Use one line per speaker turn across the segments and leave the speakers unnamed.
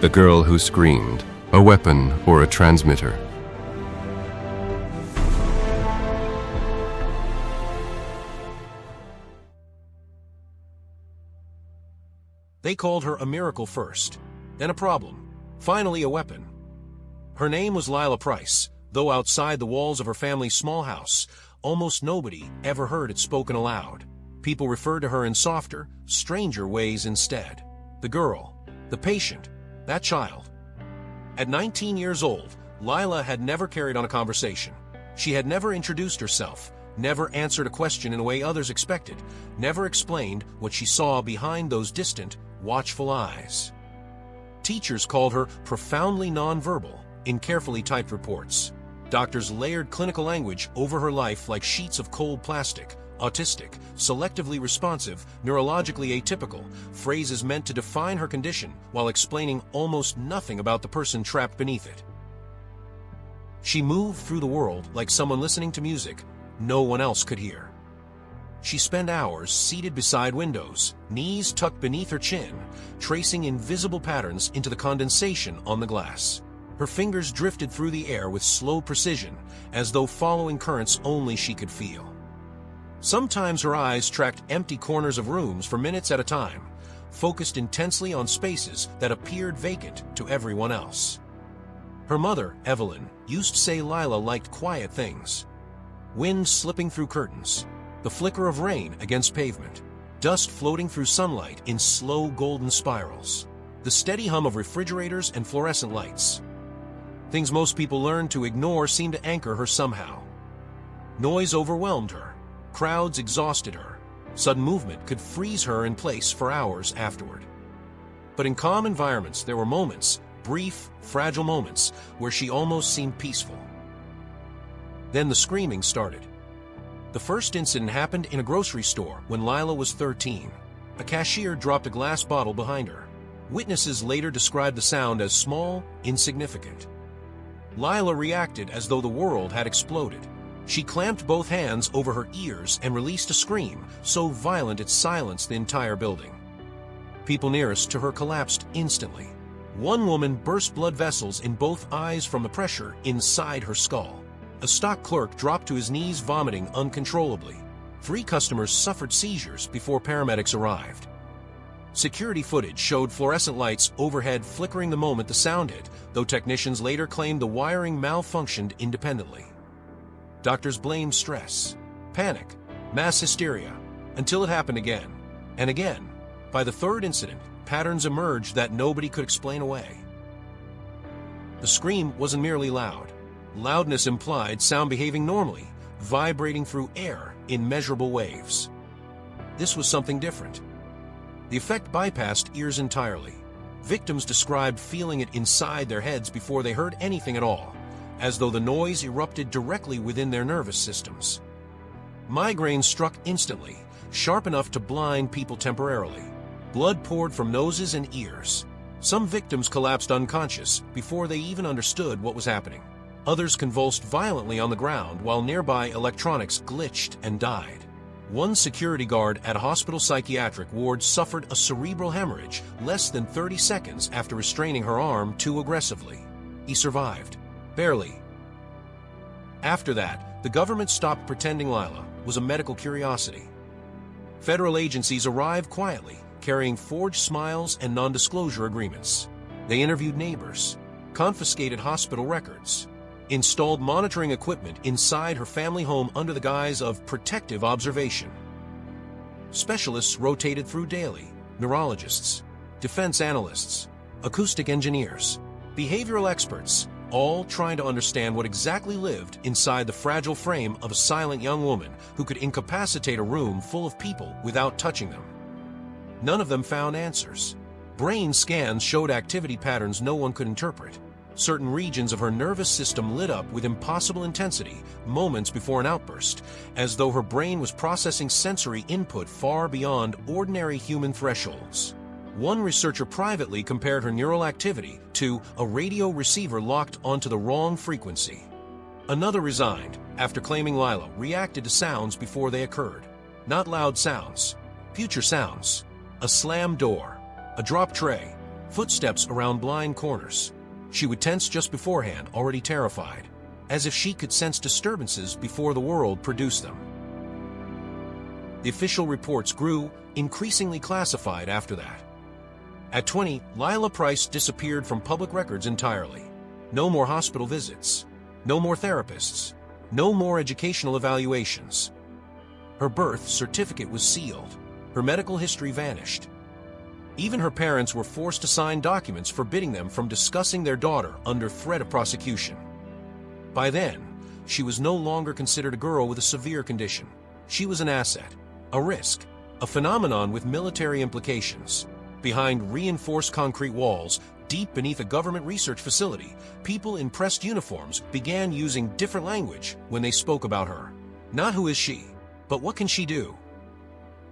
The girl who screamed, a weapon or a transmitter.
They called her a miracle first, then a problem, finally a weapon. Her name was Lila Price, though outside the walls of her family's small house, almost nobody ever heard it spoken aloud. People referred to her in softer, stranger ways instead. The girl, the patient, that child. At 19 years old, Lila had never carried on a conversation. She had never introduced herself, never answered a question in a way others expected, never explained what she saw behind those distant, watchful eyes. Teachers called her profoundly nonverbal in carefully typed reports. Doctors layered clinical language over her life like sheets of cold plastic. Autistic, selectively responsive, neurologically atypical, phrases meant to define her condition while explaining almost nothing about the person trapped beneath it. She moved through the world like someone listening to music no one else could hear. She spent hours seated beside windows, knees tucked beneath her chin, tracing invisible patterns into the condensation on the glass. Her fingers drifted through the air with slow precision, as though following currents only she could feel. Sometimes her eyes tracked empty corners of rooms for minutes at a time, focused intensely on spaces that appeared vacant to everyone else. Her mother, Evelyn, used to say Lila liked quiet things. Wind slipping through curtains, the flicker of rain against pavement, dust floating through sunlight in slow golden spirals, the steady hum of refrigerators and fluorescent lights. Things most people learned to ignore seemed to anchor her somehow. Noise overwhelmed her. Crowds exhausted her. Sudden movement could freeze her in place for hours afterward. But in calm environments, there were moments, brief, fragile moments, where she almost seemed peaceful. Then the screaming started. The first incident happened in a grocery store when Lila was 13. A cashier dropped a glass bottle behind her. Witnesses later described the sound as small, insignificant. Lila reacted as though the world had exploded. She clamped both hands over her ears and released a scream so violent it silenced the entire building. People nearest to her collapsed instantly. One woman burst blood vessels in both eyes from the pressure inside her skull. A stock clerk dropped to his knees vomiting uncontrollably. 3 customers suffered seizures before paramedics arrived. Security footage showed fluorescent lights overhead flickering the moment the sound hit, though technicians later claimed the wiring malfunctioned independently. Doctors blamed stress, panic, mass hysteria, until it happened again and again. By the third incident, patterns emerged that nobody could explain away. The scream wasn't merely loud. Loudness implied sound behaving normally, vibrating through air in measurable waves. This was something different. The effect bypassed ears entirely. Victims described feeling it inside their heads before they heard anything at all, as though the noise erupted directly within their nervous systems. Migraines struck instantly, sharp enough to blind people temporarily. Blood poured from noses and ears. Some victims collapsed unconscious before they even understood what was happening. Others convulsed violently on the ground while nearby electronics glitched and died. One security guard at a hospital psychiatric ward suffered a cerebral hemorrhage less than 30 seconds after restraining her arm too aggressively. He survived. Barely. After that, the government stopped pretending Lila was a medical curiosity. Federal agencies arrived quietly, carrying forged smiles and non-disclosure agreements. They interviewed neighbors, confiscated hospital records, installed monitoring equipment inside her family home under the guise of protective observation. Specialists rotated through daily: neurologists, defense analysts, acoustic engineers, behavioral experts, all trying to understand what exactly lived inside the fragile frame of a silent young woman who could incapacitate a room full of people without touching them. None of them found answers. Brain scans showed activity patterns no one could interpret. Certain regions of her nervous system lit up with impossible intensity moments before an outburst, as though her brain was processing sensory input far beyond ordinary human thresholds. One researcher privately compared her neural activity to a radio receiver locked onto the wrong frequency. Another resigned after claiming Lila reacted to sounds before they occurred. Not loud sounds, future sounds. A slammed door, a dropped tray, footsteps around blind corners. She would tense just beforehand, already terrified, as if she could sense disturbances before the world produced them. The official reports grew, increasingly classified after that. At 20, Lila Price disappeared from public records entirely. No more hospital visits. No more therapists. No more educational evaluations. Her birth certificate was sealed. Her medical history vanished. Even her parents were forced to sign documents forbidding them from discussing their daughter under threat of prosecution. By then, she was no longer considered a girl with a severe condition. She was an asset, a risk, a phenomenon with military implications. Behind reinforced concrete walls, deep beneath a government research facility, people in pressed uniforms began using different language when they spoke about her. Not who is she, but what can she do?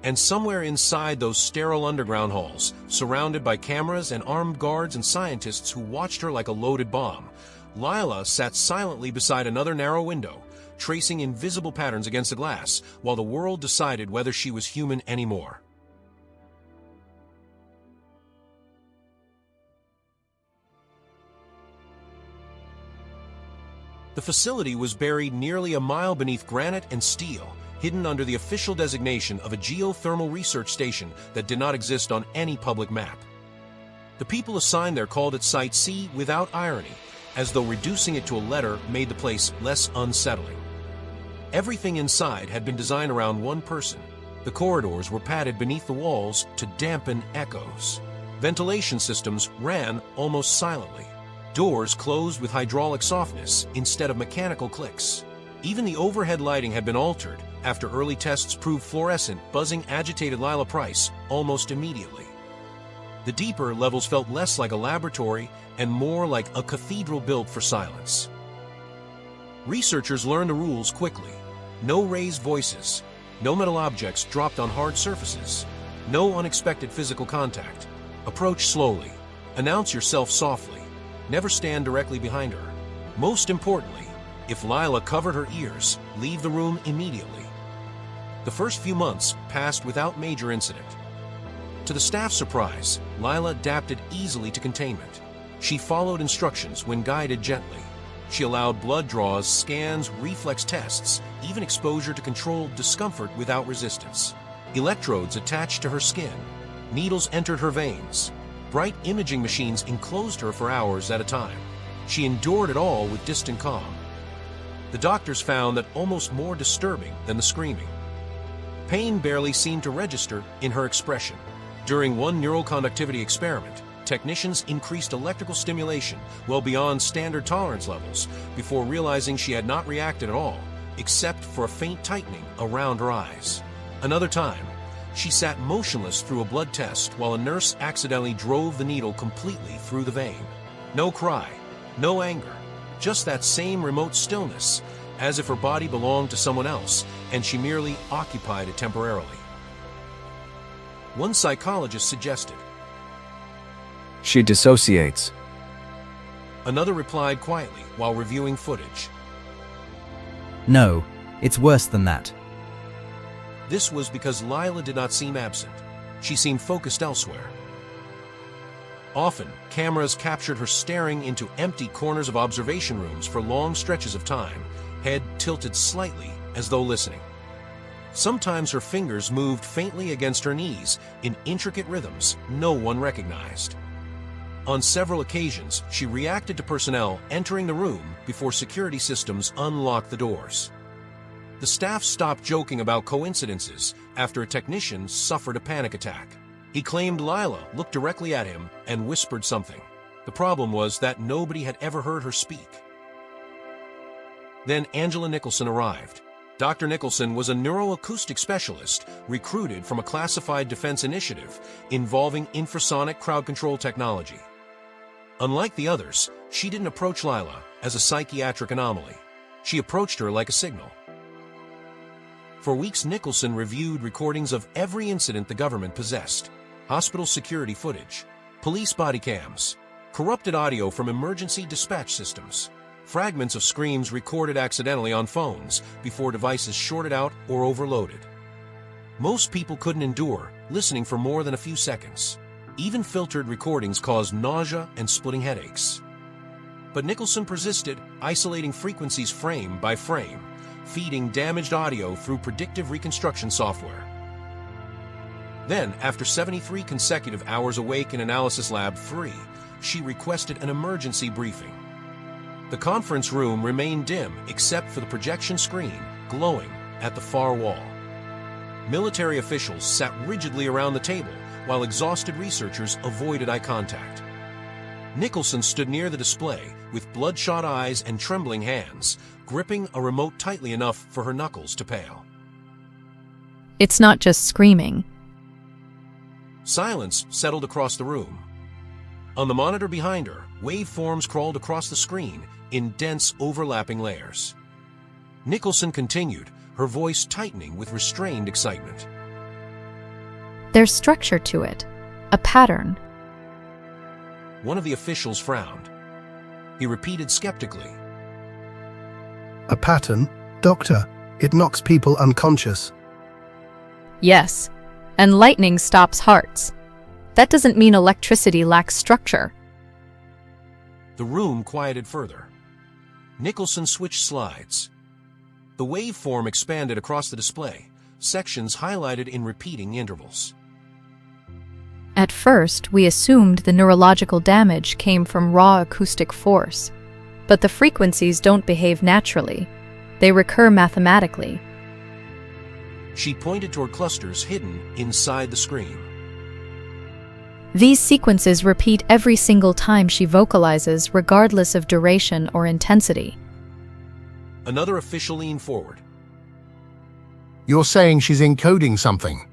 And somewhere inside those sterile underground halls, surrounded by cameras and armed guards and scientists who watched her like a loaded bomb, Lila sat silently beside another narrow window, tracing invisible patterns against the glass, while the world decided whether she was human anymore. The facility was buried nearly a mile beneath granite and steel, hidden under the official designation of a geothermal research station that did not exist on any public map. The people assigned there called it Site C without irony, as though reducing it to a letter made the place less unsettling. Everything inside had been designed around one person. The corridors were padded beneath the walls to dampen echoes. Ventilation systems ran almost silently. Doors closed with hydraulic softness instead of mechanical clicks. Even the overhead lighting had been altered after early tests proved fluorescent buzzing agitated Lila Price almost immediately. The deeper levels felt less like a laboratory and more like a cathedral built for silence. Researchers learned the rules quickly. No raised voices, no metal objects dropped on hard surfaces, no unexpected physical contact. Approach slowly. Announce yourself softly. Never stand directly behind her. Most importantly, if Lila covered her ears, leave the room immediately. The first few months passed without major incident. To the staff's surprise, Lila adapted easily to containment. She followed instructions when guided gently. She allowed blood draws, scans, reflex tests, even exposure to controlled discomfort without resistance. Electrodes attached to her skin. Needles entered her veins. Bright imaging machines enclosed her for hours at a time. She endured it all with distant calm. The doctors found that almost more disturbing than the screaming. Pain barely seemed to register in her expression. During one neural conductivity experiment, technicians increased electrical stimulation well beyond standard tolerance levels before realizing she had not reacted at all, except for a faint tightening around her eyes. Another time, she sat motionless through a blood test while a nurse accidentally drove the needle completely through the vein. No cry, no anger, just that same remote stillness, as if her body belonged to someone else and she merely occupied it temporarily. One psychologist suggested.
She dissociates.
Another replied quietly while reviewing footage.
No, it's worse than that.
This was because Lila did not seem absent. She seemed focused elsewhere. Often, cameras captured her staring into empty corners of observation rooms for long stretches of time, head tilted slightly as though listening. Sometimes her fingers moved faintly against her knees in intricate rhythms no one recognized. On several occasions, she reacted to personnel entering the room before security systems unlocked the doors. The staff stopped joking about coincidences after a technician suffered a panic attack. He claimed Lila looked directly at him and whispered something. The problem was that nobody had ever heard her speak. Then Angela Nicholson arrived. Dr. Nicholson was a neuroacoustic specialist recruited from a classified defense initiative involving infrasonic crowd control technology. Unlike the others, she didn't approach Lila as a psychiatric anomaly. She approached her like a signal. For weeks, Nicholson reviewed recordings of every incident the government possessed: hospital security footage, police body cams, corrupted audio from emergency dispatch systems, fragments of screams recorded accidentally on phones before devices shorted out or overloaded. Most people couldn't endure listening for more than a few seconds. Even filtered recordings caused nausea and splitting headaches. But Nicholson persisted, isolating frequencies frame by frame, feeding damaged audio through predictive reconstruction software. Then, after 73 consecutive hours awake in Analysis Lab 3, she requested an emergency briefing. The conference room remained dim except for the projection screen glowing at the far wall. Military officials sat rigidly around the table while exhausted researchers avoided eye contact. Nicholson stood near the display with bloodshot eyes and trembling hands, gripping a remote tightly enough for her knuckles to pale.
It's not just screaming.
Silence settled across the room. On the monitor behind her, waveforms crawled across the screen in dense, overlapping layers. Nicholson continued, her voice tightening with restrained excitement.
There's structure to it, a pattern.
One of the officials frowned. He repeated skeptically.
A pattern? Doctor, it knocks people unconscious.
Yes, and lightning stops hearts. That doesn't mean electricity lacks structure.
The room quieted further. Nicholson switched slides. The waveform expanded across the display, sections highlighted in repeating intervals.
At first, we assumed the neurological damage came from raw acoustic force. But the frequencies don't behave naturally. They recur mathematically.
She pointed toward clusters hidden inside the screen.
These sequences repeat every single time she vocalizes, regardless of duration or intensity.
Another official leaned forward.
You're saying she's encoding something?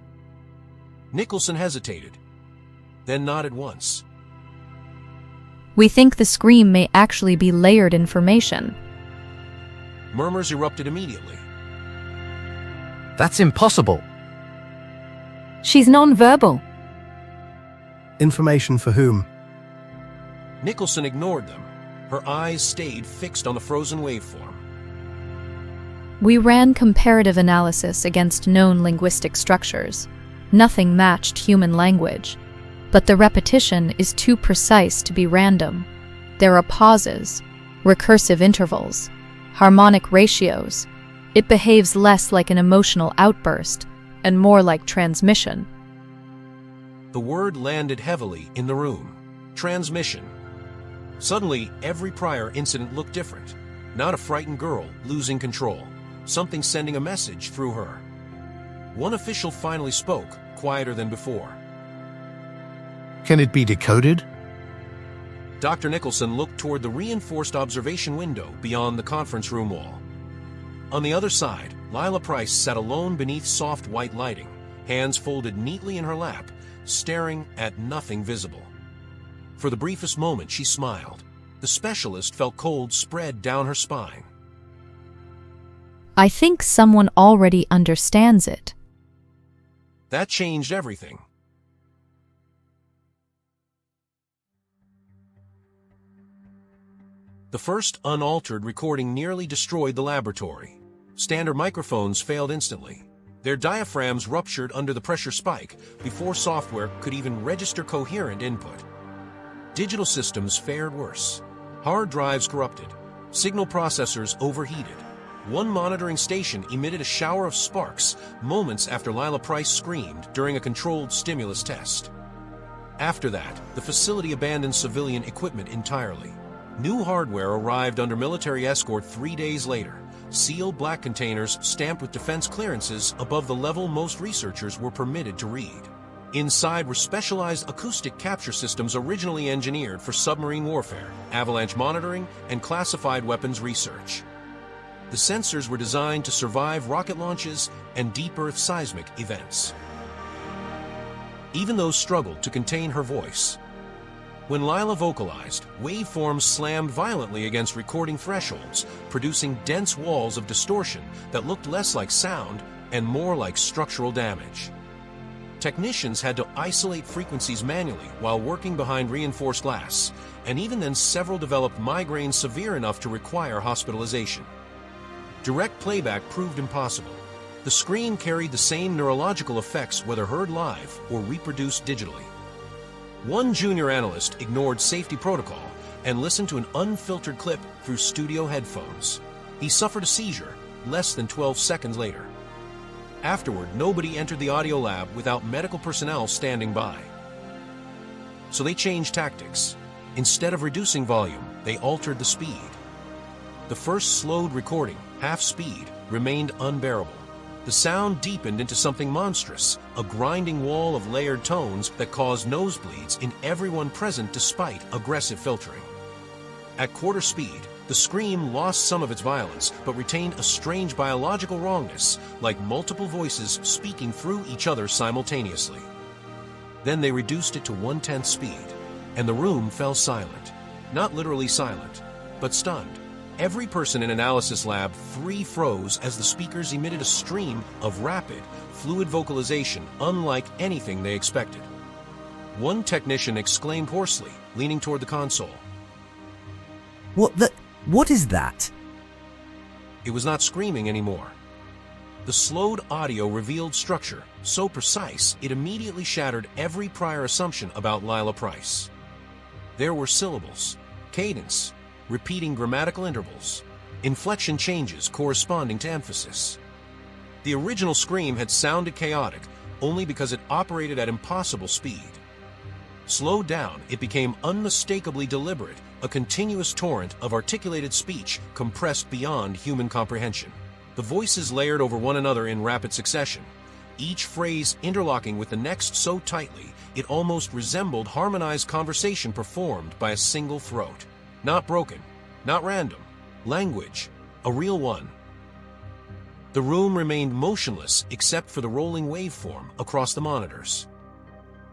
Nicholson hesitated, then nodded once.
We think the scream may actually be layered information.
Murmurs erupted immediately.
That's impossible.
She's nonverbal.
Information for whom?
Nicholson ignored them. Her eyes stayed fixed on the frozen waveform.
We ran comparative analysis against known linguistic structures. Nothing matched human language. But the repetition is too precise to be random. There are pauses, recursive intervals, harmonic ratios. It behaves less like an emotional outburst and more like transmission.
The word landed heavily in the room. Transmission. Suddenly, every prior incident looked different. Not a frightened girl losing control. Something sending a message through her. One official finally spoke, quieter than before.
Can it be decoded?
Dr. Nicholson looked toward the reinforced observation window beyond the conference room wall. On the other side, Lila Price sat alone beneath soft white lighting, hands folded neatly in her lap, staring at nothing visible. For the briefest moment, she smiled. The specialist felt cold spread down her spine.
I think someone already understands it.
That changed everything. The first unaltered recording nearly destroyed the laboratory. Standard microphones failed instantly. Their diaphragms ruptured under the pressure spike before software could even register coherent input. Digital systems fared worse. Hard drives corrupted. Signal processors overheated. One monitoring station emitted a shower of sparks moments after Lila Price screamed during a controlled stimulus test. After that, the facility abandoned civilian equipment entirely. New hardware arrived under military escort 3 days later. Sealed black containers stamped with defense clearances above the level most researchers were permitted to read. Inside were specialized acoustic capture systems originally engineered for submarine warfare, avalanche monitoring, and classified weapons research. The sensors were designed to survive rocket launches and deep Earth seismic events. Even those struggled to contain her voice. When Lila vocalized, waveforms slammed violently against recording thresholds, producing dense walls of distortion that looked less like sound and more like structural damage. Technicians had to isolate frequencies manually while working behind reinforced glass, and even then several developed migraines severe enough to require hospitalization. Direct playback proved impossible. The scream carried the same neurological effects whether heard live or reproduced digitally. One junior analyst ignored safety protocol and listened to an unfiltered clip through studio headphones. He suffered a seizure less than 12 seconds later. Afterward, nobody entered the audio lab without medical personnel standing by. So they changed tactics. Instead of reducing volume, they altered the speed. The first slowed recording, half speed, remained unbearable. The sound deepened into something monstrous, a grinding wall of layered tones that caused nosebleeds in everyone present despite aggressive filtering. At quarter speed, the scream lost some of its violence, but retained a strange biological wrongness, like multiple voices speaking through each other simultaneously. Then they reduced it to 1/10 speed, and the room fell silent. Not literally silent, but stunned. Every person in Analysis Lab 3 froze as the speakers emitted a stream of rapid, fluid vocalization unlike anything they expected. One technician exclaimed hoarsely, leaning toward the console.
What is that?
It was not screaming anymore. The slowed audio revealed structure so precise it immediately shattered every prior assumption about Lila Price. There were syllables, cadence, repeating grammatical intervals, inflection changes corresponding to emphasis. The original scream had sounded chaotic only because it operated at impossible speed. Slowed down, it became unmistakably deliberate, a continuous torrent of articulated speech compressed beyond human comprehension. The voices layered over one another in rapid succession, each phrase interlocking with the next so tightly it almost resembled harmonized conversation performed by a single throat. Not broken, not random. Language, a real one. The room remained motionless except for the rolling waveform across the monitors.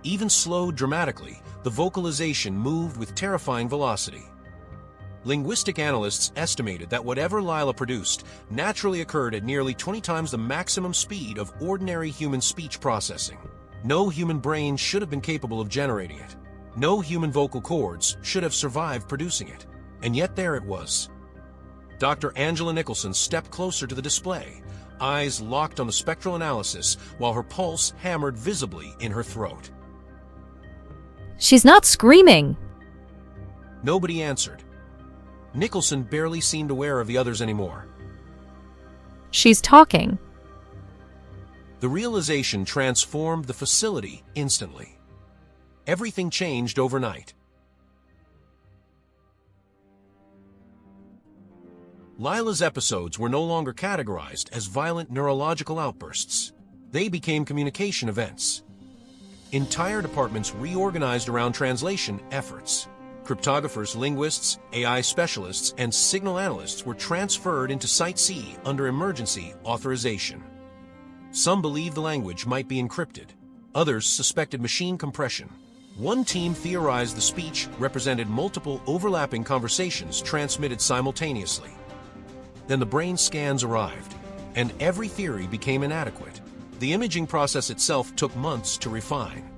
Even slowed dramatically, the vocalization moved with terrifying velocity. Linguistic analysts estimated that whatever Lila produced naturally occurred at nearly 20 times the maximum speed of ordinary human speech processing. No human brain should have been capable of generating it. No human vocal cords should have survived producing it. And yet there it was. Dr. Angela Nicholson stepped closer to the display, eyes locked on the spectral analysis while her pulse hammered visibly in her throat.
She's not screaming.
Nobody answered. Nicholson barely seemed aware of the others anymore.
She's talking.
The realization transformed the facility instantly. Everything changed overnight. Lila's episodes were no longer categorized as violent neurological outbursts. They became communication events. Entire departments reorganized around translation efforts. Cryptographers, linguists, AI specialists, and signal analysts were transferred into Site C under emergency authorization. Some believed the language might be encrypted. Others suspected machine compression. One team theorized the speech represented multiple overlapping conversations transmitted simultaneously. Then the brain scans arrived, and every theory became inadequate. The imaging process itself took months to refine.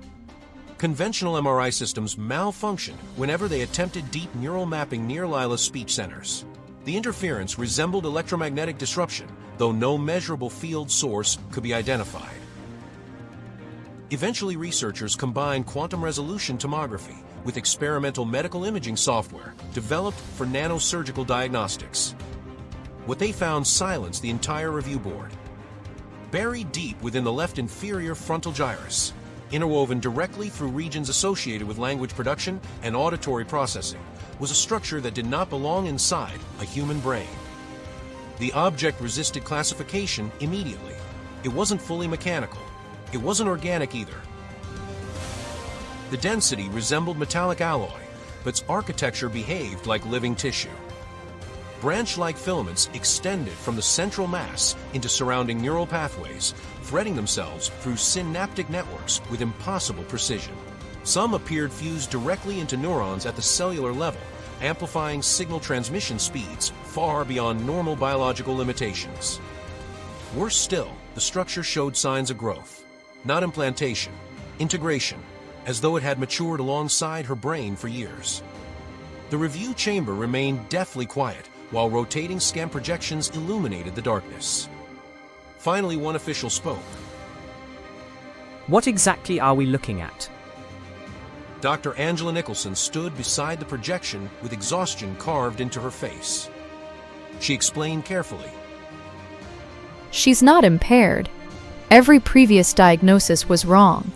Conventional MRI systems malfunctioned whenever they attempted deep neural mapping near Lila's speech centers. The interference resembled electromagnetic disruption, though no measurable field source could be identified. Eventually, researchers combined quantum resolution tomography with experimental medical imaging software developed for nanosurgical diagnostics. What they found silenced the entire review board. Buried deep within the left inferior frontal gyrus, interwoven directly through regions associated with language production and auditory processing, was a structure that did not belong inside a human brain. The object resisted classification immediately. It wasn't fully mechanical. It wasn't organic either. The density resembled metallic alloy, but its architecture behaved like living tissue. Branch-like filaments extended from the central mass into surrounding neural pathways, threading themselves through synaptic networks with impossible precision. Some appeared fused directly into neurons at the cellular level, amplifying signal transmission speeds far beyond normal biological limitations. Worse still, the structure showed signs of growth, not implantation, integration, as though it had matured alongside her brain for years. The review chamber remained deathly quiet, while rotating scan projections illuminated the darkness. Finally, one official spoke.
What exactly are we looking at?
Dr. Angela Nicholson stood beside the projection with exhaustion carved into her face. She explained carefully.
She's not impaired. Every previous diagnosis was wrong.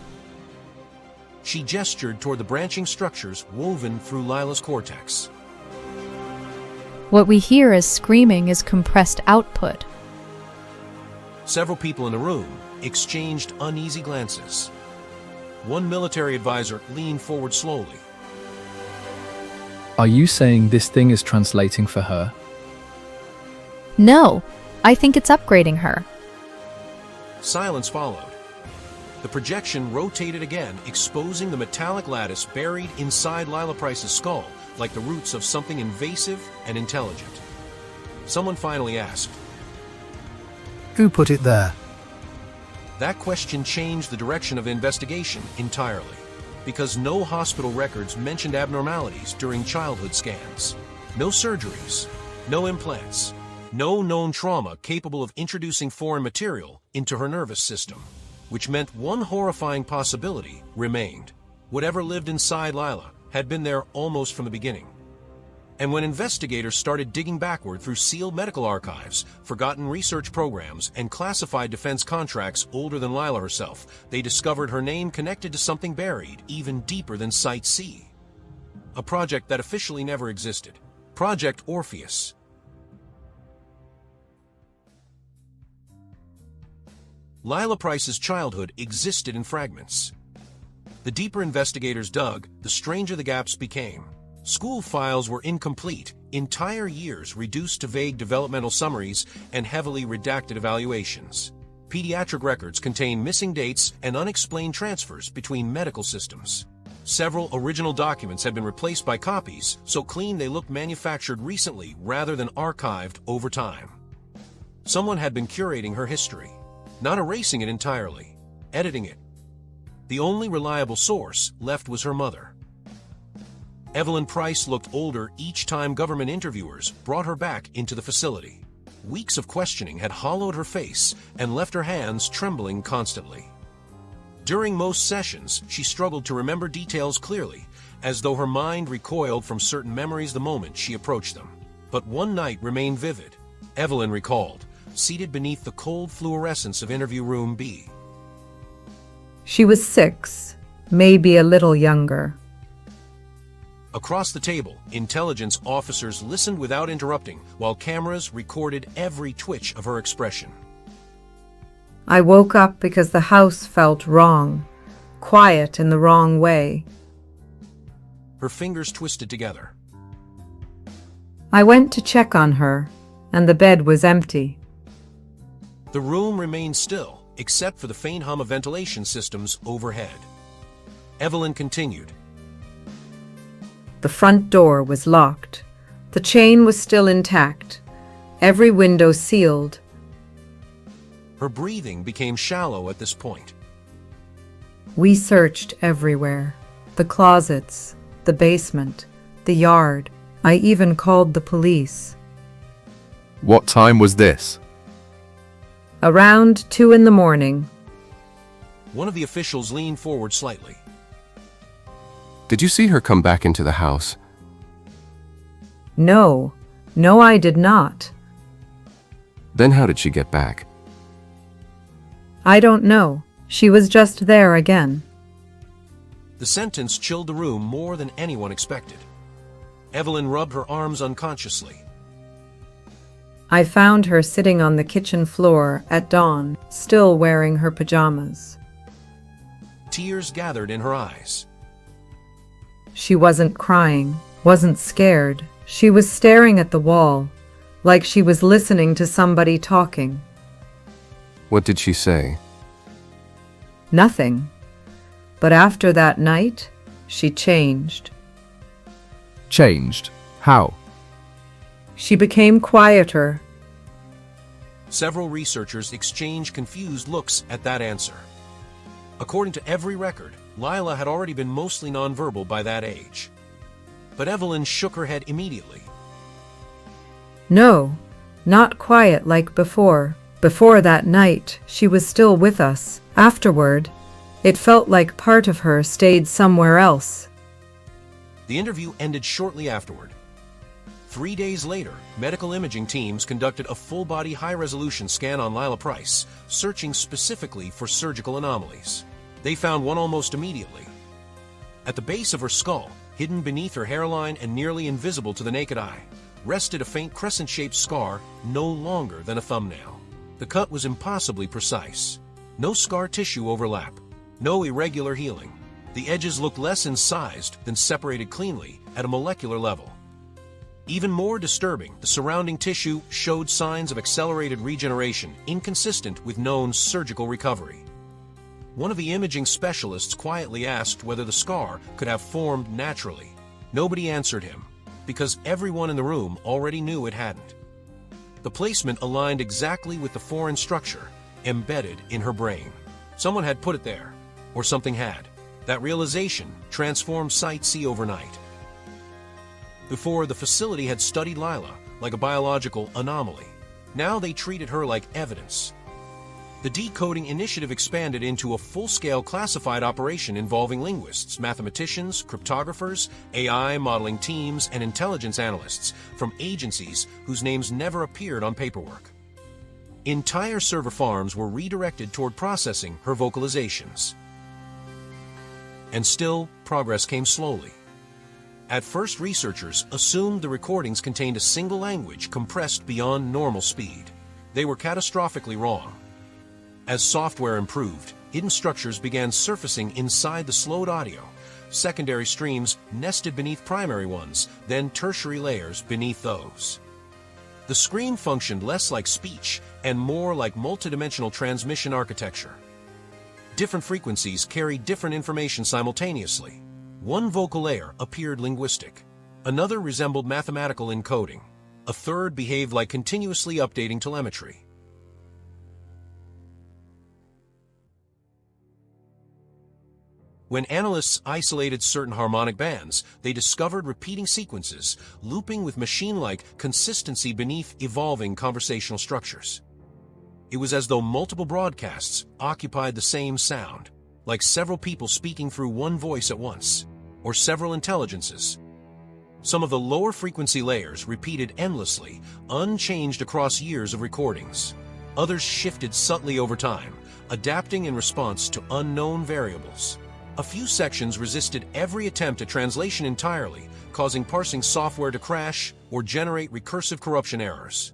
She gestured toward the branching structures woven through Lila's cortex.
What we hear as screaming is compressed output.
Several people in the room exchanged uneasy glances. One military advisor leaned forward slowly.
Are you saying this thing is translating for her?
No, I think it's upgrading her.
Silence followed. The projection rotated again, exposing the metallic lattice buried inside Lila Price's skull, like the roots of something invasive and intelligent. Someone finally asked.
Who put it there?
That question changed the direction of the investigation entirely, because no hospital records mentioned abnormalities during childhood scans. No surgeries, no implants, no known trauma capable of introducing foreign material into her nervous system, which meant one horrifying possibility remained. Whatever lived inside Lila had been there almost from the beginning. And when investigators started digging backward through sealed medical archives, forgotten research programs, and classified defense contracts older than Lila herself, they discovered her name connected to something buried even deeper than Site C. A project that officially never existed. Project Orpheus. Lila Price's childhood existed in fragments. The deeper investigators dug, the stranger the gaps became. School files were incomplete, entire years reduced to vague developmental summaries and heavily redacted evaluations. Pediatric records contain missing dates and unexplained transfers between medical systems. Several original documents had been replaced by copies, so clean they looked manufactured recently rather than archived over time. Someone had been curating her history, not erasing it entirely, editing it. The only reliable source left was her mother. Evelyn Price looked older each time government interviewers brought her back into the facility. Weeks of questioning had hollowed her face and left her hands trembling constantly. During most sessions, she struggled to remember details clearly, as though her mind recoiled from certain memories the moment she approached them. But one night remained vivid. Evelyn recalled, seated beneath the cold fluorescence of interview room B.
She was 6, maybe a little younger.
Across the table, intelligence officers listened without interrupting, while cameras recorded every twitch of her expression.
I woke up because the house felt wrong, quiet in the wrong way.
Her fingers twisted together.
I went to check on her, and the bed was empty.
The room remained still, except for the faint hum of ventilation systems overhead. Evelyn continued.
The front door was locked. The chain was still intact. Every window sealed.
Her breathing became shallow at this point.
We searched everywhere. The closets, the basement, the yard. I even called the police.
What time was this?
Around 2 in the morning.
One of the officials leaned forward slightly.
Did you see her come back into the house?
No, I did not.
Then how did she get back?
I don't know. She was just there again.
The sentence chilled the room more than anyone expected. Evelyn rubbed her arms unconsciously.
I found her sitting on the kitchen floor at dawn, still wearing her pajamas.
Tears gathered in her eyes.
She wasn't crying, wasn't scared. She was staring at the wall, like she was listening to somebody talking.
What did she say?
Nothing. But after that night, she changed.
Changed? How?
She became quieter.
Several researchers exchanged confused looks at that answer. According to every record, Lila had already been mostly nonverbal by that age. But Evelyn shook her head immediately.
No, not quiet like before. Before that night, she was still with us. Afterward, it felt like part of her stayed somewhere else,
The interview ended shortly afterward. 3 days later, medical imaging teams conducted a full-body high-resolution scan on Lila Price, searching specifically for surgical anomalies. They found one almost immediately. At the base of her skull, hidden beneath her hairline and nearly invisible to the naked eye, rested a faint crescent-shaped scar no longer than a thumbnail. The cut was impossibly precise. No scar tissue overlap. No irregular healing. The edges looked less incised than separated cleanly at a molecular level. Even more disturbing, the surrounding tissue showed signs of accelerated regeneration inconsistent with known surgical recovery. One of the imaging specialists quietly asked whether the scar could have formed naturally. Nobody answered him, because everyone in the room already knew it hadn't. The placement aligned exactly with the foreign structure embedded in her brain. Someone had put it there, or something had. That realization transformed Site C overnight. Before, the facility had studied Lila like a biological anomaly. Now they treated her like evidence. The decoding initiative expanded into a full-scale classified operation involving linguists, mathematicians, cryptographers, AI modeling teams, and intelligence analysts from agencies whose names never appeared on paperwork. Entire server farms were redirected toward processing her vocalizations. And still, progress came slowly. At first, researchers assumed the recordings contained a single language compressed beyond normal speed. They were catastrophically wrong. As software improved, hidden structures began surfacing inside the slowed audio, secondary streams nested beneath primary ones, then tertiary layers beneath those. The screen functioned less like speech and more like multidimensional transmission architecture. Different frequencies carried different information simultaneously. One vocal layer appeared linguistic. Another resembled mathematical encoding. A third behaved like continuously updating telemetry. When analysts isolated certain harmonic bands, they discovered repeating sequences, looping with machine-like consistency beneath evolving conversational structures. It was as though multiple broadcasts occupied the same sound, like several people speaking through one voice at once, or several intelligences. Some of the lower frequency layers repeated endlessly, unchanged across years of recordings. Others shifted subtly over time, adapting in response to unknown variables. A few sections resisted every attempt at translation entirely, causing parsing software to crash or generate recursive corruption errors.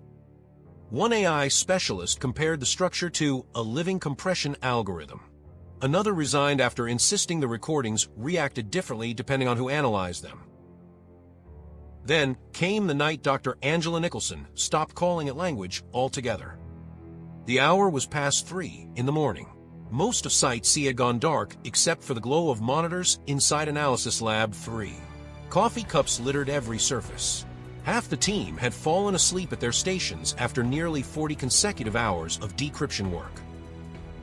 One AI specialist compared the structure to a living compression algorithm. Another resigned after insisting the recordings reacted differently depending on who analyzed them. Then came the night Dr. Angela Nicholson stopped calling it language altogether. The hour was past 3 in the morning. Most of Site C had gone dark except for the glow of monitors inside Analysis Lab 3. Coffee cups littered every surface. Half the team had fallen asleep at their stations after nearly 40 consecutive hours of decryption work.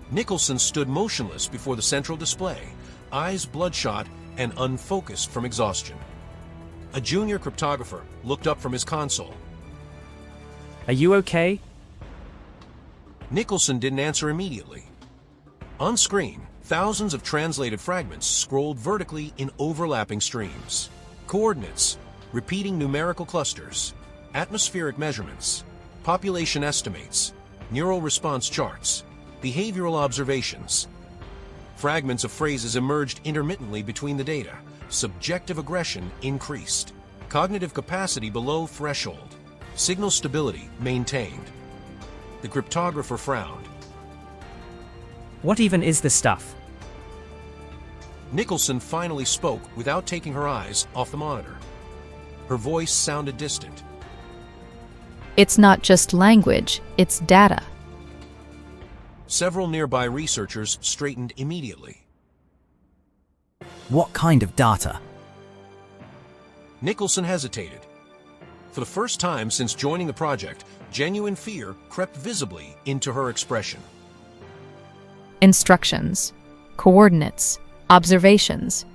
Nicholson stood motionless before the central display, eyes bloodshot and unfocused from exhaustion. A junior cryptographer looked up from his console.
Are you okay?
Nicholson didn't answer immediately. On screen, thousands of translated fragments scrolled vertically in overlapping streams. Coordinates, repeating numerical clusters, atmospheric measurements, population estimates, neural response charts, behavioral observations. Fragments of phrases emerged intermittently between the data. Subjective aggression increased. Cognitive capacity below threshold. Signal stability maintained. The cryptographer frowned.
What even is this stuff?
Nicholson finally spoke without taking her eyes off the monitor. Her voice sounded distant.
It's not just language, it's data.
Several nearby researchers straightened immediately.
What kind of data?
Nicholson hesitated. For the first time since joining the project, genuine fear crept visibly into her expression.
Instructions, coordinates, observations.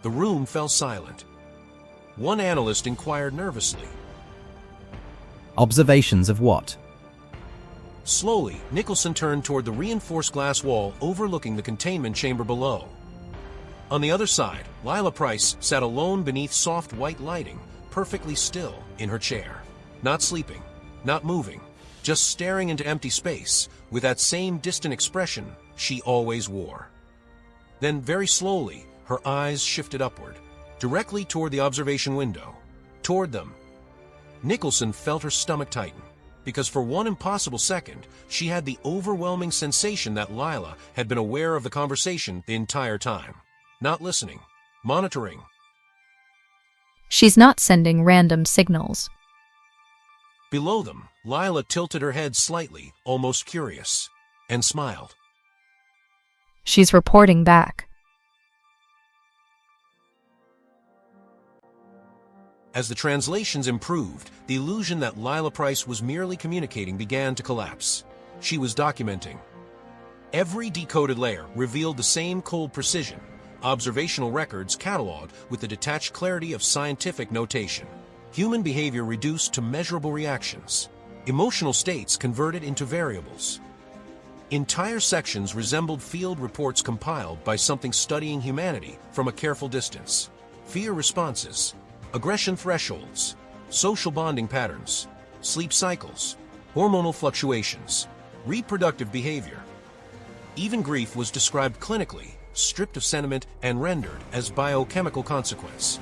The room fell silent. One analyst inquired nervously.
Observations of what?
Slowly, Nicholson turned toward the reinforced glass wall overlooking the containment chamber below. On the other side, Lila Price sat alone beneath soft white lighting, perfectly still in her chair. Not sleeping, not moving, just staring into empty space with that same distant expression she always wore. Then, very slowly, her eyes shifted upward, directly toward the observation window. Toward them. Nicholson felt her stomach tighten, because for one impossible second, she had the overwhelming sensation that Lila had been aware of the conversation the entire time. Not listening, monitoring.
She's not sending random signals.
Below them, Lila tilted her head slightly, almost curious, and smiled.
She's reporting back.
As the translations improved, the illusion that Lila Price was merely communicating began to collapse. She was documenting. Every decoded layer revealed the same cold precision, observational records cataloged with the detached clarity of scientific notation. Human behavior reduced to measurable reactions. Emotional states converted into variables. Entire sections resembled field reports compiled by something studying humanity from a careful distance. Fear responses, aggression thresholds, social bonding patterns, sleep cycles, hormonal fluctuations, reproductive behavior. Even grief was described clinically, stripped of sentiment and rendered as biochemical consequence.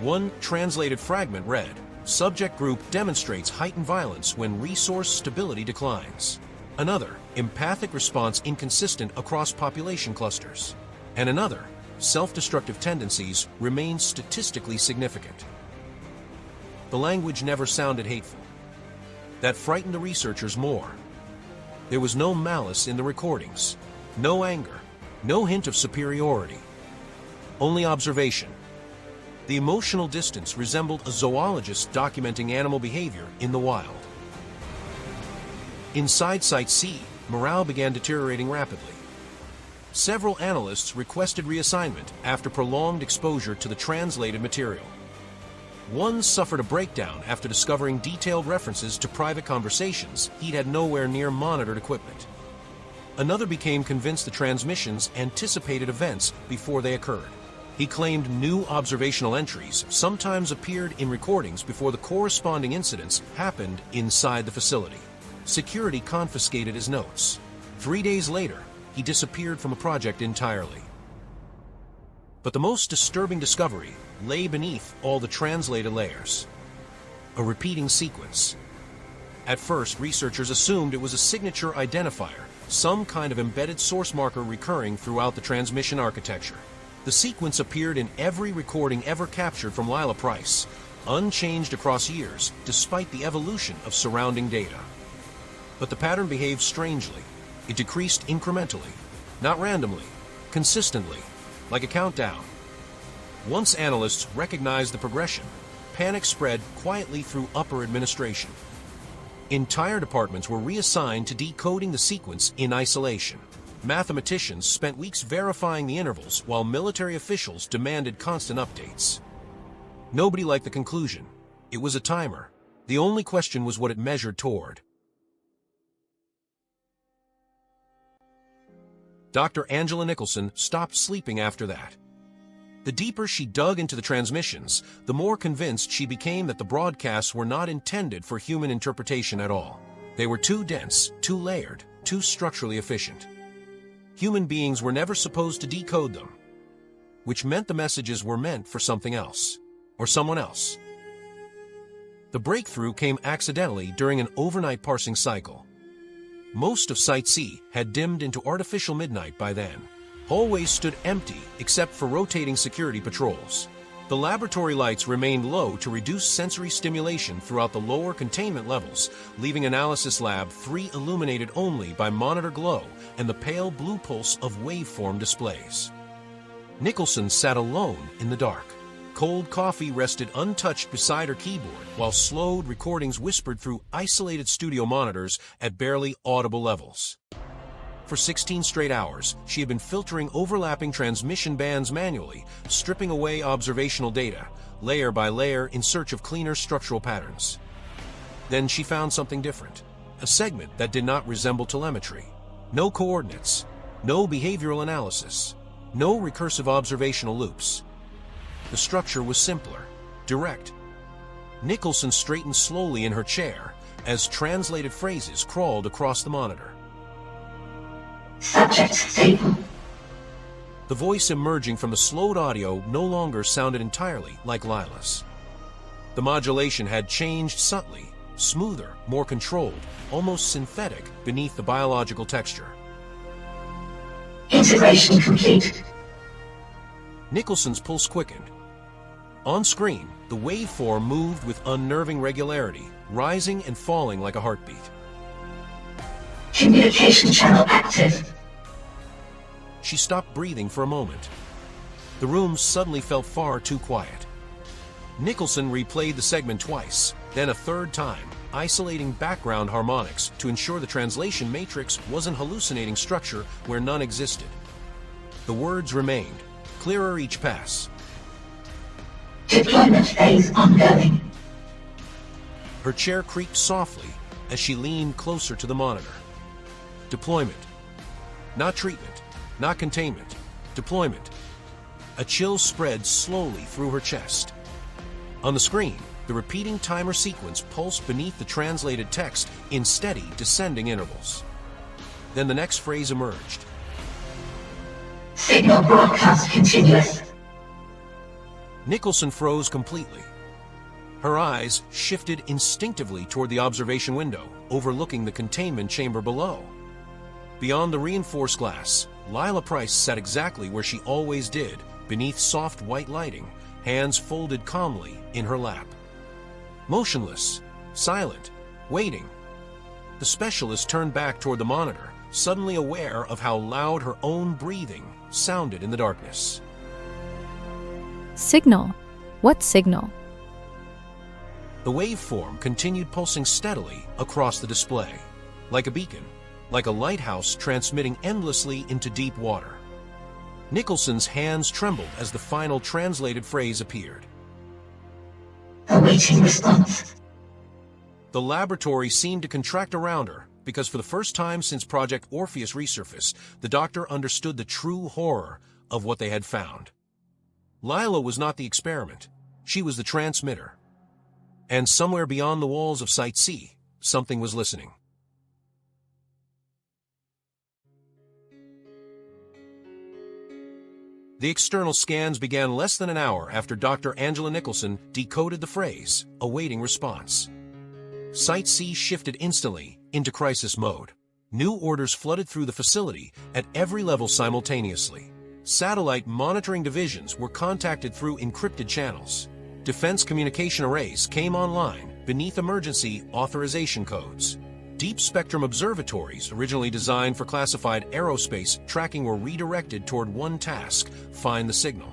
One translated fragment read, "Subject group demonstrates heightened violence when resource stability declines." Another, "Empathic response inconsistent across population clusters." And another, "Self-destructive tendencies remain statistically significant." The language never sounded hateful. That frightened the researchers more. There was no malice in the recordings, no anger, no hint of superiority. Only observation. The emotional distance resembled a zoologist documenting animal behavior in the wild. Inside Site C, morale began deteriorating rapidly. Several analysts requested reassignment after prolonged exposure to the translated material. One suffered a breakdown after discovering detailed references to private conversations he'd had nowhere near monitored equipment. Another became convinced the transmissions anticipated events before they occurred. He claimed new observational entries sometimes appeared in recordings before the corresponding incidents happened inside the facility. Security confiscated his notes. 3 days later, he disappeared from the project entirely. But the most disturbing discovery lay beneath all the translated layers. A repeating sequence. At first, researchers assumed it was a signature identifier, some kind of embedded source marker recurring throughout the transmission architecture. The sequence appeared in every recording ever captured from Lila Price, unchanged across years, despite the evolution of surrounding data. But the pattern behaved strangely. It decreased incrementally, not randomly, consistently, like a countdown. Once analysts recognized the progression, panic spread quietly through upper administration. Entire departments were reassigned to decoding the sequence in isolation. Mathematicians spent weeks verifying the intervals while military officials demanded constant updates. Nobody liked the conclusion. It was a timer. The only question was what it measured toward. Dr. Angela Nicholson stopped sleeping after that. The deeper she dug into the transmissions, the more convinced she became that the broadcasts were not intended for human interpretation at all. They were too dense, too layered, too structurally efficient. Human beings were never supposed to decode them, which meant the messages were meant for something else, or someone else. The breakthrough came accidentally during an overnight parsing cycle. Most of Site C had dimmed into artificial midnight by then. Hallways stood empty except for rotating security patrols. The laboratory lights remained low to reduce sensory stimulation throughout the lower containment levels, leaving Analysis Lab 3 illuminated only by monitor glow and the pale blue pulse of waveform displays. Nicholson sat alone in the dark. Cold coffee rested untouched beside her keyboard, while slowed recordings whispered through isolated studio monitors at barely audible levels. For 16 straight hours, she had been filtering overlapping transmission bands manually, stripping away observational data, layer by layer in search of cleaner structural patterns. Then she found something different, a segment that did not resemble telemetry. No coordinates, no behavioral analysis, No recursive observational loops. The structure was simpler, direct. Nicholson straightened slowly in her chair as translated phrases crawled across the monitor.
Subject stable.
The voice emerging from the slowed audio no longer sounded entirely like Lila's. The modulation had changed subtly, smoother, more controlled, almost synthetic beneath the biological texture.
Integration complete.
Nicholson's pulse quickened. On screen, the waveform moved with unnerving regularity, rising and falling like a heartbeat.
Communication channel active.
She stopped breathing for a moment. The room suddenly felt far too quiet. Nicholson replayed the segment twice, then a third time, isolating background harmonics to ensure the translation matrix wasn't hallucinating structure where none existed. The words remained, clearer each pass.
Deployment phase ongoing.
Her chair creaked softly as she leaned closer to the monitor. Deployment. Not treatment, not containment. Deployment. A chill spread slowly through her chest. On the screen, the repeating timer sequence pulsed beneath the translated text in steady, descending intervals. Then the next phrase emerged.
Signal broadcast continuous.
Nicholson froze completely. Her eyes shifted instinctively toward the observation window, overlooking the containment chamber below. Beyond the reinforced glass, Lila Price sat exactly where she always did, beneath soft white lighting, hands folded calmly in her lap. Motionless, silent, waiting. The specialist turned back toward the monitor, suddenly aware of how loud her own breathing sounded in the darkness.
Signal? What signal?
The waveform continued pulsing steadily across the display, like a beacon, like a lighthouse transmitting endlessly into deep water. Nicholson's hands trembled as the final translated phrase appeared.
Awaiting response.
The laboratory seemed to contract around her, because for the first time since Project Orpheus resurfaced, the doctor understood the true horror of what they had found. Lila was not the experiment. She was the transmitter. And somewhere beyond the walls of Site C, something was listening. The external scans began less than an hour after Dr. Angela Nicholson decoded the phrase, awaiting response. Site C shifted instantly into crisis mode. New orders flooded through the facility at every level simultaneously. Satellite monitoring divisions were contacted through encrypted channels. Defense communication arrays came online beneath emergency authorization codes. Deep spectrum observatories, originally designed for classified aerospace tracking, were redirected toward one task: find the signal.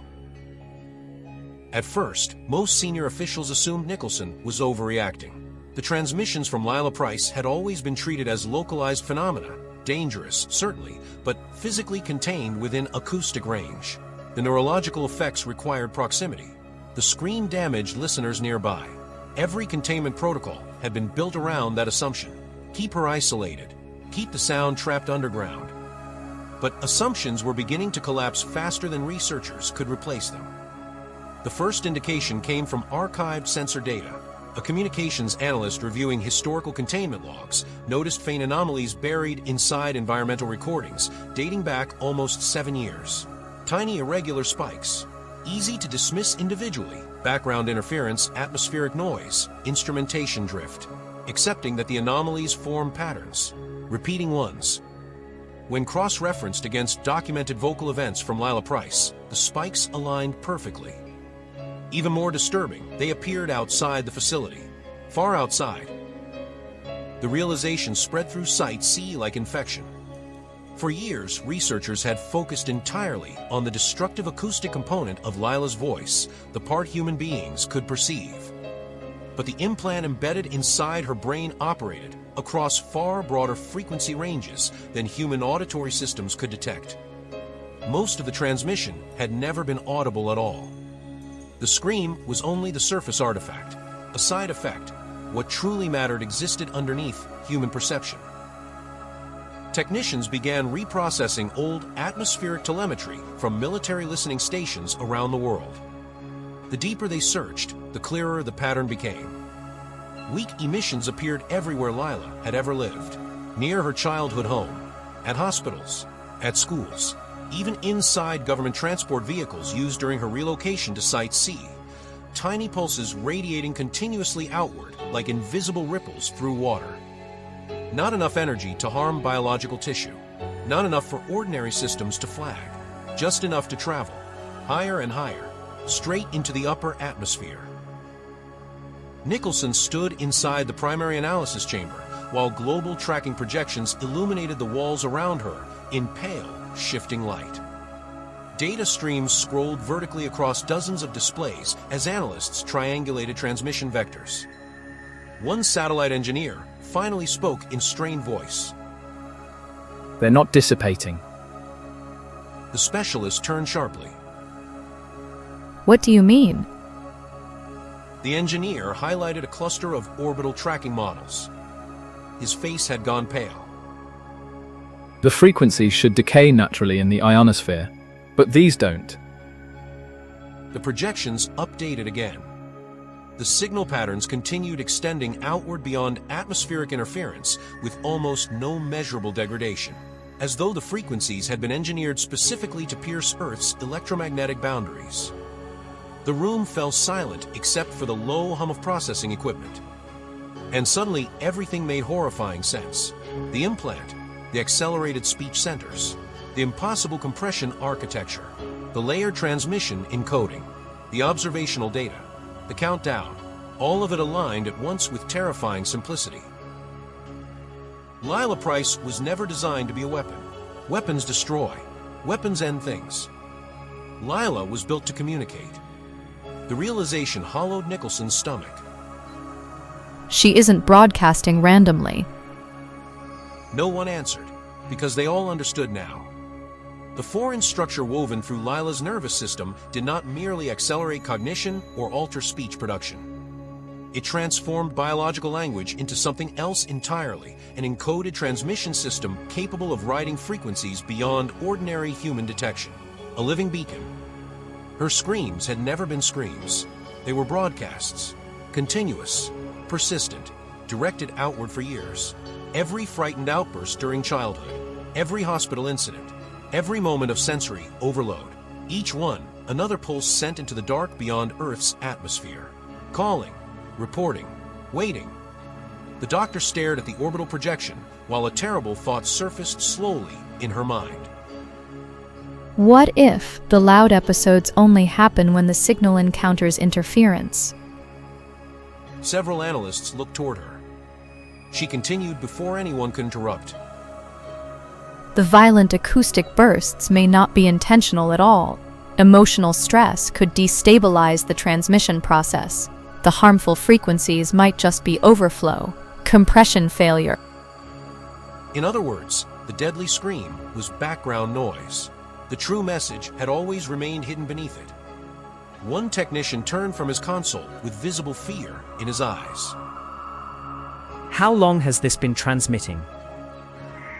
At first, most senior officials assumed Nicholson was overreacting. The transmissions from Lila Price had always been treated as localized phenomena, dangerous, certainly, but physically contained within acoustic range. The neurological effects required proximity. The screen damaged listeners nearby. Every containment protocol had been built around that assumption. Keep her isolated. Keep the sound trapped underground. But assumptions were beginning to collapse faster than researchers could replace them. The first indication came from archived sensor data. A communications analyst reviewing historical containment logs noticed faint anomalies buried inside environmental recordings dating back almost 7 years. Tiny irregular spikes, easy to dismiss individually: background interference, atmospheric noise, instrumentation drift. Accepting that the anomalies form patterns, repeating ones. When cross-referenced against documented vocal events from Lila Price, the spikes aligned perfectly. Even more disturbing, they appeared outside the facility, far outside. The realization spread through Site C like infection. For years, researchers had focused entirely on the destructive acoustic component of Lila's voice, the part human beings could perceive. But the implant embedded inside her brain operated across far broader frequency ranges than human auditory systems could detect. Most of the transmission had never been audible at all. The scream was only the surface artifact, a side effect. What truly mattered existed underneath human perception. Technicians began reprocessing old atmospheric telemetry from military listening stations around the world. The deeper they searched, the clearer the pattern became. Weak emissions appeared everywhere Lila had ever lived, near her childhood home, at hospitals, at schools, even inside government transport vehicles used during her relocation to Site C. Tiny pulses radiating continuously outward like invisible ripples through water. Not enough energy to harm biological tissue, not enough for ordinary systems to flag, just enough to travel, higher and higher, straight into the upper atmosphere. Nicholson stood inside the primary analysis chamber while global tracking projections illuminated the walls around her in pale, shifting light. Data streams scrolled vertically across dozens of displays as analysts triangulated transmission vectors. One satellite engineer finally spoke in strained voice.
They're not dissipating.
The specialist turned sharply.
What do you mean?
The engineer highlighted a cluster of orbital tracking models. His face had gone pale.
The frequencies should decay naturally in the ionosphere, but these don't.
The projections updated again. The signal patterns continued extending outward beyond atmospheric interference with almost no measurable degradation, as though the frequencies had been engineered specifically to pierce Earth's electromagnetic boundaries. The room fell silent except for the low hum of processing equipment. And suddenly, everything made horrifying sense. The implant, the accelerated speech centers, the impossible compression architecture, the layered transmission encoding, the observational data, the countdown, all of it aligned at once with terrifying simplicity. Lila Price was never designed to be a weapon. Weapons destroy. Weapons end things. Lila was built to communicate. The realization hollowed Nicholson's stomach.
She isn't broadcasting randomly.
No one answered, because they all understood now. The foreign structure woven through Lila's nervous system did not merely accelerate cognition or alter speech production. It transformed biological language into something else entirely, an encoded transmission system capable of writing frequencies beyond ordinary human detection. A living beacon. Her screams had never been screams. They were broadcasts, continuous, persistent, directed outward for years. Every frightened outburst during childhood, every hospital incident, every moment of sensory overload, each one another pulse sent into the dark beyond Earth's atmosphere. Calling, reporting, waiting. The doctor stared at the orbital projection while a terrible thought surfaced slowly in her mind.
What if the loud episodes only happen when the signal encounters interference?
Several analysts looked toward her. She continued before anyone could interrupt.
The violent acoustic bursts may not be intentional at all. Emotional stress could destabilize the transmission process. The harmful frequencies might just be overflow, compression failure.
In other words, the deadly scream was background noise. The true message had always remained hidden beneath it. One technician turned from his console with visible fear in his eyes.
How long has this been transmitting?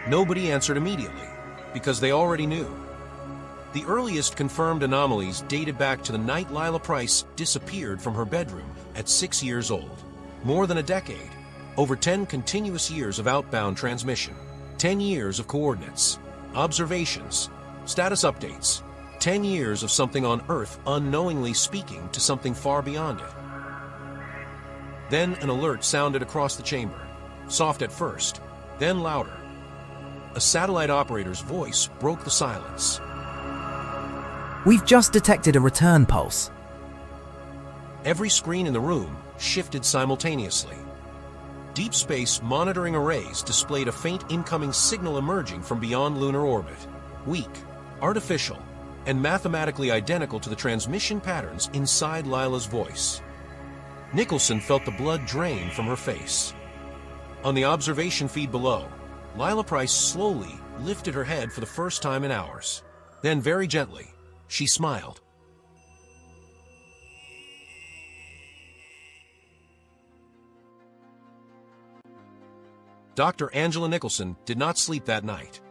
Nobody answered immediately, because they already knew. The earliest confirmed anomalies dated back to the night Lila Price disappeared from her bedroom at 6 years old. More than a decade. Over 10 continuous years of outbound transmission. 10 years of coordinates, observations, status updates. 10 years of something on Earth unknowingly speaking to something far beyond it. Then an alert sounded across the chamber. Soft at first, then louder. A satellite operator's voice broke the silence.
We've just detected a return pulse.
Every screen in the room shifted simultaneously. Deep space monitoring arrays displayed a faint incoming signal emerging from beyond lunar orbit. Weak, artificial, and mathematically identical to the transmission patterns inside Lila's voice. Nicholson felt the blood drain from her face. On the observation feed below, Lila Price slowly lifted her head for the first time in hours. Then, very gently, she smiled. Dr. Angela Nicholson did not sleep that night.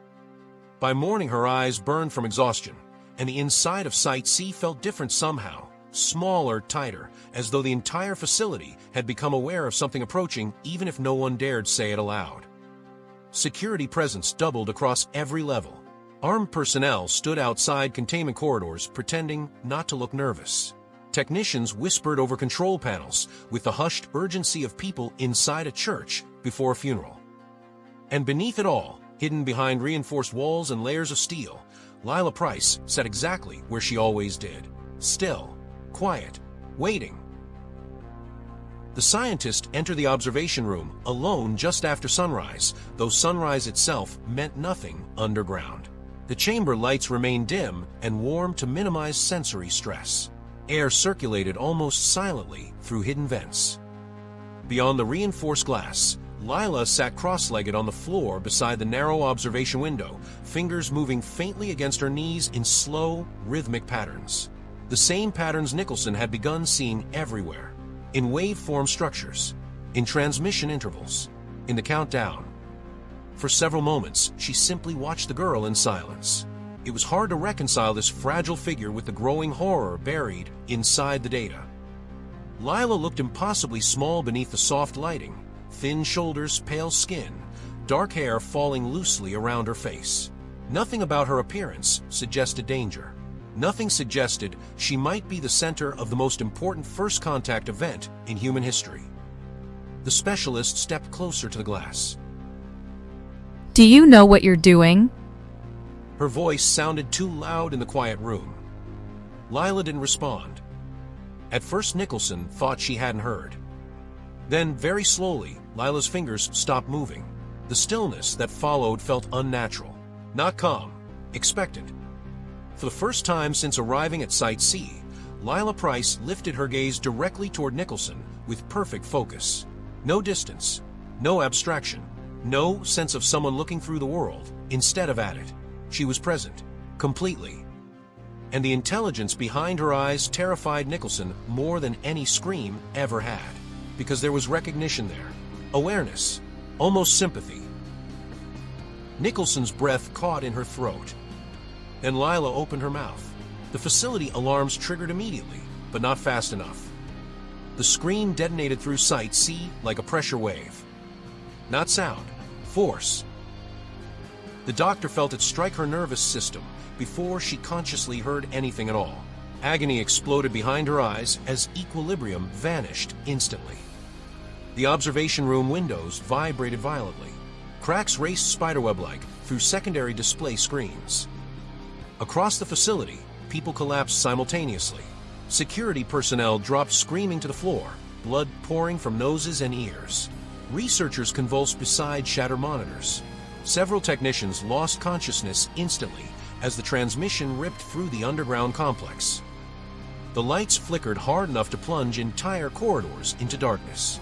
By morning, her eyes burned from exhaustion, and the inside of Site C felt different somehow, smaller, tighter, as though the entire facility had become aware of something approaching even if no one dared say it aloud. Security presence doubled across every level. Armed personnel stood outside containment corridors pretending not to look nervous. Technicians whispered over control panels with the hushed urgency of people inside a church before a funeral. And beneath it all, hidden behind reinforced walls and layers of steel, Lila Price sat exactly where she always did. Still, quiet, waiting. The scientist entered the observation room alone just after sunrise, though sunrise itself meant nothing underground. The chamber lights remained dim and warm to minimize sensory stress. Air circulated almost silently through hidden vents. Beyond the reinforced glass, Lila sat cross-legged on the floor beside the narrow observation window, fingers moving faintly against her knees in slow, rhythmic patterns. The same patterns Nicholson had begun seeing everywhere, in waveform structures, in transmission intervals, in the countdown. For several moments, she simply watched the girl in silence. It was hard to reconcile this fragile figure with the growing horror buried inside the data. Lila looked impossibly small beneath the soft lighting, thin shoulders, pale skin, dark hair falling loosely around her face. Nothing about her appearance suggested danger. Nothing suggested she might be the center of the most important first contact event in human history. The specialist stepped closer to the glass.
Do you know what you're doing?
Her voice sounded too loud in the quiet room. Lila didn't respond. At first, Nicholson thought she hadn't heard. Then, very slowly, Lila's fingers stopped moving. The stillness that followed felt unnatural, not calm, expectant. For the first time since arriving at Site C, Lila Price lifted her gaze directly toward Nicholson with perfect focus. No distance, no abstraction, no sense of someone looking through the world instead of at it. She was present, completely. And the intelligence behind her eyes terrified Nicholson more than any scream ever had, because there was recognition there, awareness, almost sympathy. Nicholson's breath caught in her throat. Then Lila opened her mouth. The facility alarms triggered immediately, but not fast enough. The scream detonated through Site C like a pressure wave. Not sound, force. The doctor felt it strike her nervous system before she consciously heard anything at all. Agony exploded behind her eyes as equilibrium vanished instantly. The observation room windows vibrated violently. Cracks raced spiderweb-like through secondary display screens. Across the facility, people collapsed simultaneously. Security personnel dropped screaming to the floor, blood pouring from noses and ears. Researchers convulsed beside shattered monitors. Several technicians lost consciousness instantly as the transmission ripped through the underground complex. The lights flickered hard enough to plunge entire corridors into darkness.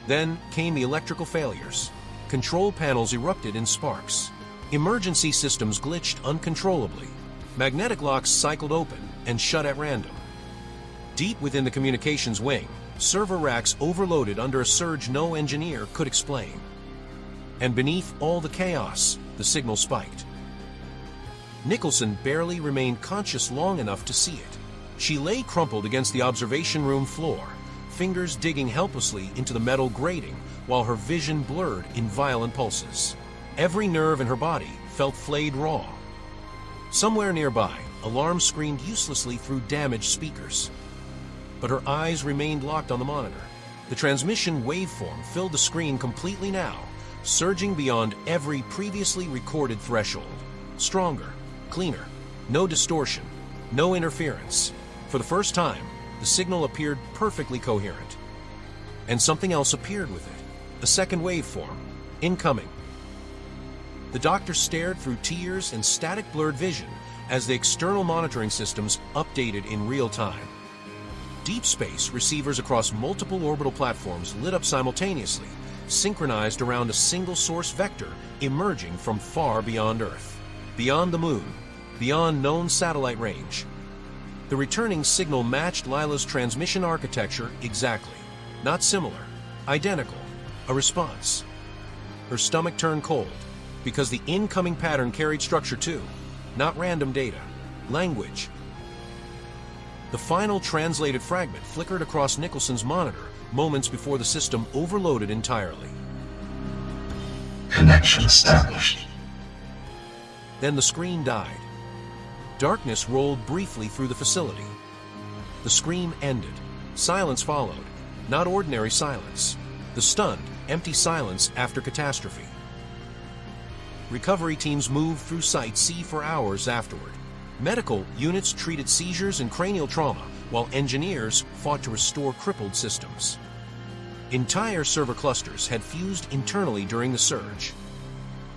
Then came the electrical failures. Control panels erupted in sparks. Emergency systems glitched uncontrollably. Magnetic locks cycled open and shut at random. Deep within the communications wing, server racks overloaded under a surge no engineer could explain. And beneath all the chaos, the signal spiked. Nicholson barely remained conscious long enough to see it. She lay crumpled against the observation room floor, fingers digging helplessly into the metal grating while her vision blurred in violent pulses. Every nerve in her body felt flayed raw. Somewhere nearby, alarms screamed uselessly through damaged speakers. But her eyes remained locked on the monitor. The transmission waveform filled the screen completely now, surging beyond every previously recorded threshold. Stronger, cleaner, no distortion, no interference. For the first time, the signal appeared perfectly coherent. And something else appeared with it, a second waveform, incoming. The doctor stared through tears and static blurred vision as the external monitoring systems updated in real time. Deep space receivers across multiple orbital platforms lit up simultaneously, synchronized around a single source vector emerging from far beyond Earth, beyond the moon, beyond known satellite range. The returning signal matched Lila's transmission architecture exactly. Not similar, identical, a response. her stomach turned cold, because the incoming pattern carried structure too, not random data, language. The final translated fragment flickered across Nicholson's monitor moments before the system overloaded entirely.
Connection established.
Then the screen died. Darkness rolled briefly through the facility. The scream ended. Silence followed. Not ordinary silence. The stunned, empty silence after catastrophe. Recovery teams moved through Site C for hours afterward. Medical units treated seizures and cranial trauma, while engineers fought to restore crippled systems. Entire server clusters had fused internally during the surge.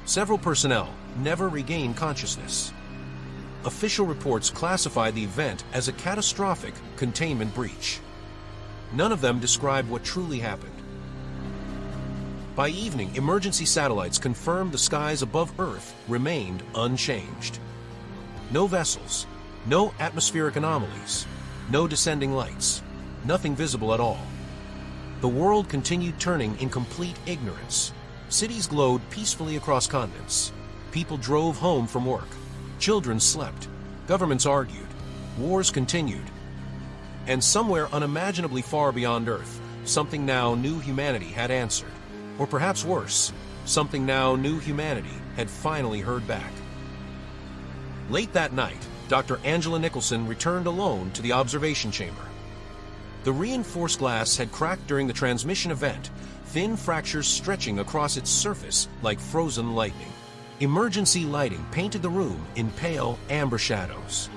Several personnel never regained consciousness. Official reports classified the event as a catastrophic containment breach. None of them described what truly happened. By evening, emergency satellites confirmed the skies above Earth remained unchanged. No vessels, no atmospheric anomalies, no descending lights, nothing visible at all. The world continued turning in complete ignorance. Cities glowed peacefully across continents. People drove home from work. Children slept. Governments argued. Wars continued. And somewhere unimaginably far beyond Earth, something now new humanity had answered. Or perhaps worse, something now new humanity had finally heard back. Late that night, Dr. Angela Nicholson returned alone to the observation chamber. The reinforced glass had cracked during the transmission event, thin fractures stretching across its surface like frozen lightning. Emergency lighting painted the room in pale amber shadows.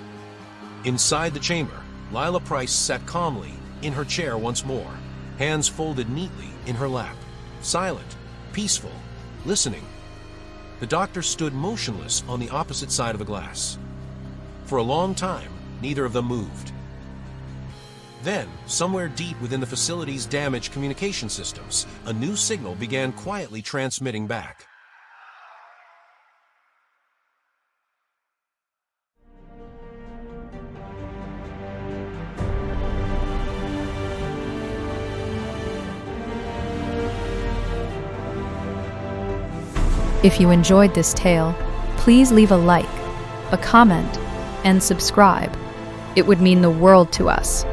Inside the chamber, Lila Price sat calmly in her chair once more, hands folded neatly in her lap, silent, peaceful, listening. The doctor stood motionless on the opposite side of the glass. For a long time, neither of them moved. Then, somewhere deep within the facility's damaged communication systems, a new signal began quietly transmitting back.
If you enjoyed this tale, please leave a like, a comment, and subscribe. It would mean the world to us.